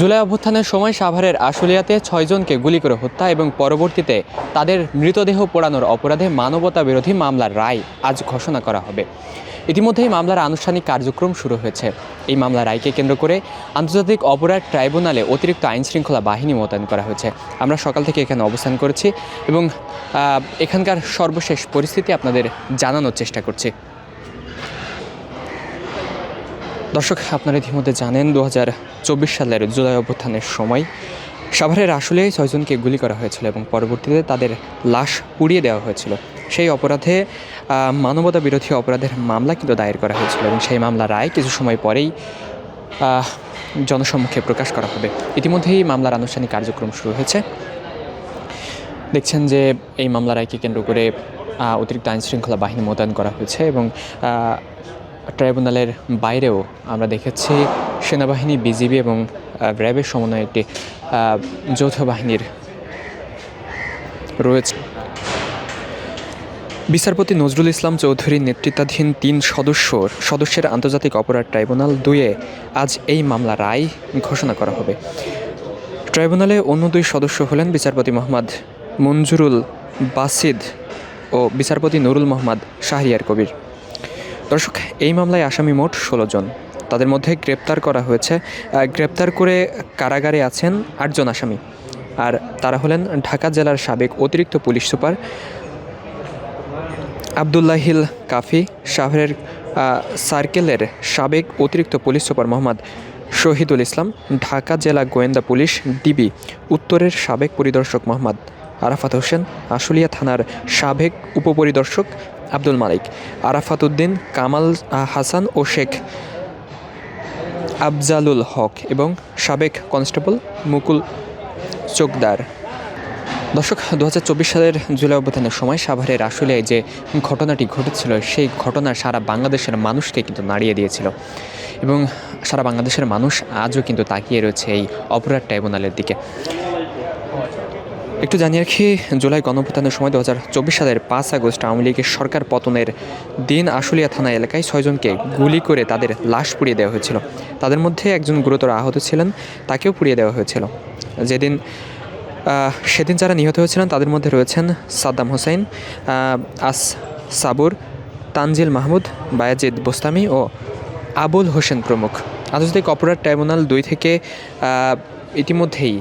জুলাই অভ্যুত্থানের সময় সাভারের আশুলিয়াতে ৬ জনকে গুলি করে হত্যা এবং পরবর্তীতে তাদের মৃতদেহ পোড়ানোর অপরাধে মানবতা বিরোধী মামলার রায় আজ ঘোষণা করা হবে। ইতিমধ্যেই মামলার আনুষ্ঠানিক কার্যক্রম শুরু হয়েছে। এই মামলার রায়কে কেন্দ্র করে আন্তর্জাতিক অপরাধ ট্রাইব্যুনালে অতিরিক্ত আইনশৃঙ্খলা বাহিনী মোতায়েন করা হয়েছে। আমরা সকাল থেকে এখানে অবস্থান করেছি এবং এখানকার সর্বশেষ পরিস্থিতি আপনাদের জানানোর চেষ্টা করছি। দর্শক, আপনারা ইতিমধ্যে জানেন 2024 সালের জুলাই অভ্যুত্থানের সময় সাভারের আশুলিয়ায় 6 জনকে গুলি করা হয়েছিল এবং পরবর্তীতে তাদের লাশ পুড়িয়ে দেওয়া হয়েছিল। সেই অপরাধে মানবতা বিরোধী অপরাধের মামলা কিন্তু দায়ের করা হয়েছিল এবং সেই মামলার রায় কিছু সময় পরেই জনসম্মুখে প্রকাশ করা হবে। ইতিমধ্যেই মামলার আনুষ্ঠানিক কার্যক্রম শুরু হয়েছে। দেখছেন যে এই মামলার রায়কে কেন্দ্র করে অতিরিক্ত আইনশৃঙ্খলা বাহিনী মোতায়েন করা হয়েছে এবং ট্রাইব্যুনালের বাইরেও আমরা দেখেছি সেনাবাহিনী, বিজিবি এবং র্যাবের সমন্বয়ে একটি যৌথ বাহিনীর রয়েছে। বিচারপতি নজরুল ইসলাম চৌধুরীর নেতৃত্বাধীন 3 সদস্যের আন্তর্জাতিক অপরাধ ট্রাইব্যুনাল 2-এ আজ এই মামলার রায় ঘোষণা করা হবে। ট্রাইব্যুনালে অন্য 2 সদস্য হলেন বিচারপতি মোহাম্মদ মঞ্জুরুল বাসিদ ও বিচারপতি নুরুল মোহাম্মদ শাহরিয়ার কবির। দর্শক, এই মামলায় আসামি মোট 16 জন। তাদের মধ্যে গ্রেপ্তার করে কারাগারে আছেন 8 জন আসামি। আর তারা হলেন ঢাকা জেলার সাবেক অতিরিক্ত পুলিশ সুপার আবদুল্লাহিল কাফি, সাভারের সার্কেলের সাবেক অতিরিক্ত পুলিশ সুপার মোহাম্মদ শহীদুল ইসলাম, ঢাকা জেলা গোয়েন্দা পুলিশ ডিবি উত্তরের সাবেক পরিদর্শক মোহাম্মদ আরাফাত হোসেন, আশুলিয়া থানার সাবেক উপপরিদর্শক আব্দুল মালিক, আরাফাত উদ্দিন, কামাল হাসান ও শেখ আফজালুল হক এবং সাবেক কনস্টেবল মুকুল চোকদার। দর্শক, 2024 সালের জুলাই অভ্যুত্থানের সময় সাভারের আশুলিয়ায় যে ঘটনাটি ঘটেছিল সেই ঘটনা সারা বাংলাদেশের মানুষকে কিন্তু নাড়িয়ে দিয়েছিল এবং সারা বাংলাদেশের মানুষ আজও কিন্তু তাকিয়ে রয়েছে এই অপরাধ ট্রাইব্যুনালের দিকে। একটু জানিয়ে রাখি, জুলাই গণঅভ্যুত্থানের সময় 2024 সালের 5 আগস্ট আওয়ামী লীগের সরকার পতনের দিন আশুলিয়া থানা এলাকায় 6 জনকে গুলি করে তাদের লাশ পুড়িয়ে দেওয়া হয়েছিল। তাদের মধ্যে একজন গুরুতর আহত ছিলেন, তাকেও পুড়িয়ে দেওয়া হয়েছিল। সেদিন যারা নিহত হয়েছিলেন তাদের মধ্যে রয়েছেন সাদ্দাম হোসেন, সাবুর, তানজিল মাহমুদ, বায়াজিদ বোস্তামি ও আবুল হোসেন প্রমুখ। আন্তর্জাতিক অপরাধ ট্রাইব্যুনাল 2 থেকে ইতিমধ্যেই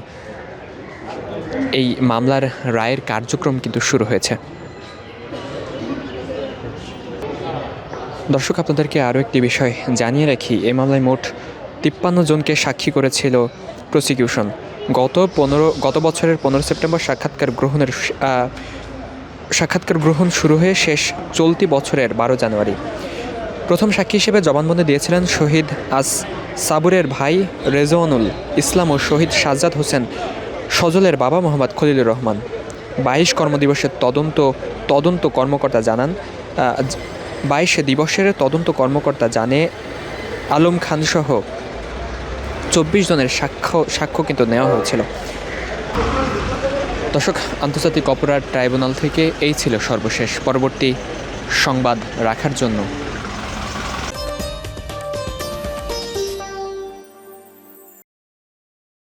এই মামলার রায়ের কার্যক্রম কিন্তু শুরু হয়েছে। দর্শক, আপনাদেরকে আরও একটি বিষয় জানিয়ে রাখি, এই মামলায় মোট 53 জনকে সাক্ষী করেছিল প্রসিকিউশন। গত বছরের 15 সেপ্টেম্বর সাক্ষাৎকার গ্রহণ শুরু হয়ে শেষ চলতি বছরের 12 জানুয়ারি। প্রথম সাক্ষী হিসেবে জবানবন্দি দিয়েছিলেন শহীদ সাবুরের ভাই রেজওয়ানুল ইসলাম ও শহীদ সাজ্জাদ হোসেন সজলের বাবা মোহাম্মদ খলিলুর রহমান। 22 কর্মদিবসের তদন্ত কর্মকর্তা জানান 22 দিবসের তদন্ত কর্মকর্তা জানে আলম খানসহ 24 জনের সাক্ষ্য কিন্তু নেওয়া হয়েছিল। দর্শক, আন্তর্জাতিক অপরাধ ট্রাইব্যুনাল থেকে এই ছিল সর্বশেষ। পরবর্তী সংবাদ রাখার জন্য